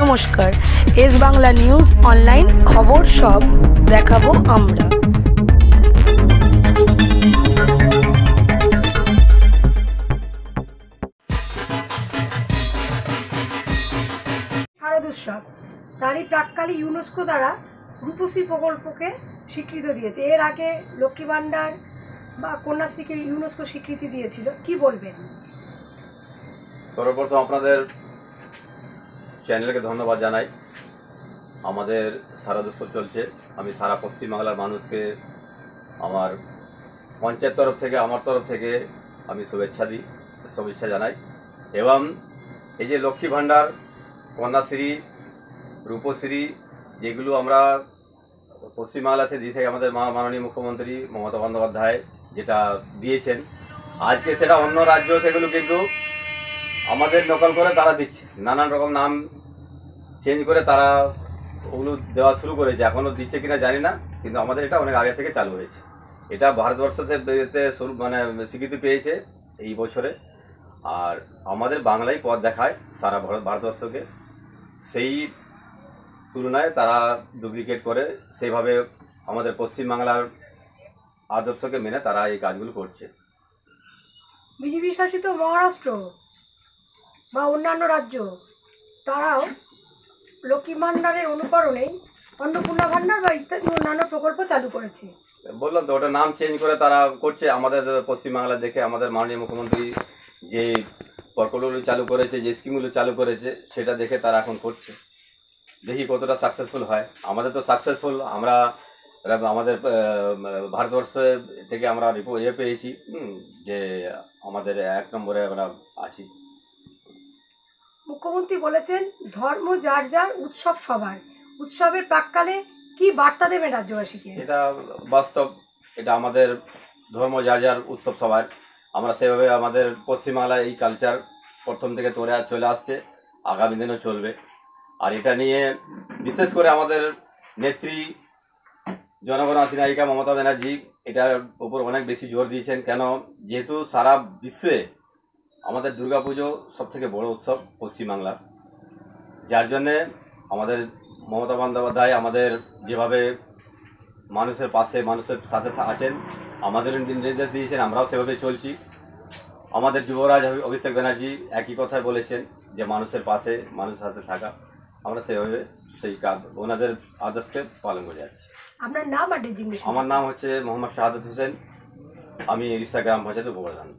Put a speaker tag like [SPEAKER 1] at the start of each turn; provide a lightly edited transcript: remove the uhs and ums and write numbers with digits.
[SPEAKER 1] নমস্কার, S Bangla news online খবর সব দেখাবো আমরা।
[SPEAKER 2] শারদোৎসব তারই প্রাক্কালে ইউনেস্কো দ্বারা রূপশ্রী প্রকল্পকে স্বীকৃতি দিয়েছে। এর আগে লক্ষ্মী ভাণ্ডার বা কন্যাশ্রীকে ইউনেস্কো স্বীকৃতি দিয়েছিল, কি বলবেন?
[SPEAKER 3] সর্বপ্রথম আপনাদের চ্যানেলকে ধন্যবাদ জানাই। আমাদের শারদোৎসব চলছে, আমি সারা পশ্চিমবাংলার মানুষকে আমার পঞ্চায়েত তরফ থেকে আমার তরফ থেকে আমি শুভেচ্ছা জানাই। এবং এই যে লক্ষ্মী ভাণ্ডার, কন্যাশ্রী, রূপশ্রী যেগুলো আমরা পশ্চিমবাংলাতে দিয়ে থেকে আমাদের মাননীয় মুখ্যমন্ত্রী মমতা বন্দ্যোপাধ্যায় যেটা দিয়েছেন, আজকে সেটা অন্য রাজ্য সেগুলো কিন্তু আমাদের নকল করে তারা দিচ্ছে, নানান রকম নাম চেঞ্জ করে তারা ওগুলো দেওয়া শুরু করেছে। এখনও দিচ্ছে কিনা জানি না, কিন্তু আমাদের এটা অনেক আগে থেকে চালু হয়েছে। এটা ভারতবর্ষতে স্বীকৃতি পেয়েছে এই বছরে। আর আমাদের বাংলায় পথ দেখায় সারা ভারতবর্ষকে, সেই তুলনায় তারা ডুপ্লিকেট করে সেইভাবে আমাদের পশ্চিমবাংলার আদর্শকে মেনে তারা এই কাজগুলো করছে।
[SPEAKER 2] বিজেপি শাসিত মহারাষ্ট্র বা অন্যান্য রাজ্য তারাও লক্ষ্মী ভাণ্ডারের অনুকরণেই অন্নপূর্ণা ভাণ্ডার বা ইত্যাদি অন্যান্য প্রকল্প চালু করেছে।
[SPEAKER 3] বললাম তো, ওটা নাম চেঞ্জ করে তারা করছে। আমাদের পশ্চিমবাংলা দেখে আমাদের মাননীয় মুখ্যমন্ত্রী যে প্রকল্পগুলো চালু করেছে, যে স্কিমগুলো চালু করেছে, সেটা দেখে তারা এখন করছে। দেখি কতটা সাকসেসফুল হয়। আমাদের তো সাকসেসফুল, আমরা আমাদের ভারতবর্ষ থেকে আমরা পেয়েছি যে আমাদের 1 নম্বরে আমরা আছি।
[SPEAKER 2] মুখ্যমন্ত্রী বলেছেন ধর্ম যার যার, উৎসব সবার। উৎসবের প্রাক্কালে কি বার্তা দেবেন রাজ্যবাসীকে?
[SPEAKER 3] এটা বাস্তব, এটা আমাদের ধর্ম যার যার, উৎসব সবার। আমরা সেভাবে আমাদের পশ্চিমবাংলায় এই কালচার প্রথম থেকে চলে আসছে, আগামী দিনেও চলবে। আর এটা নিয়ে বিশেষ করে আমাদের নেত্রী জনগণ অধিনায়িকা মমতা ব্যানার্জি এটার উপর অনেক বেশি জোর দিয়েছেন। কেন? যেহেতু সারা বিশ্বে আমাদের দুর্গাপুজো সবথেকে বড় উৎসব পশ্চিমবাংলার, যার জন্যে আমাদের মমতা বন্দ্যোপাধ্যায় আমাদের যেভাবে মানুষের পাশে, মানুষের সাথে আছেন, আমাদের নির্দেশ দিয়েছেন, আমরাও সেভাবে চলছি। আমাদের যুবরাজ অভিষেক ব্যানার্জি একই কথাই বলেছেন যে মানুষের পাশে, মানুষের সাথে থাকা। আমরা সেভাবে সেই কাজ ওনাদের আদর্শকে পালন করে যাচ্ছি।
[SPEAKER 2] আপনার নাম আর?
[SPEAKER 3] আমার নাম হচ্ছে মোহাম্মদ শাহাদাত হোসেন, আমি ইরিশা গ্রাম পঞ্চায়েতের উপপ্রধান।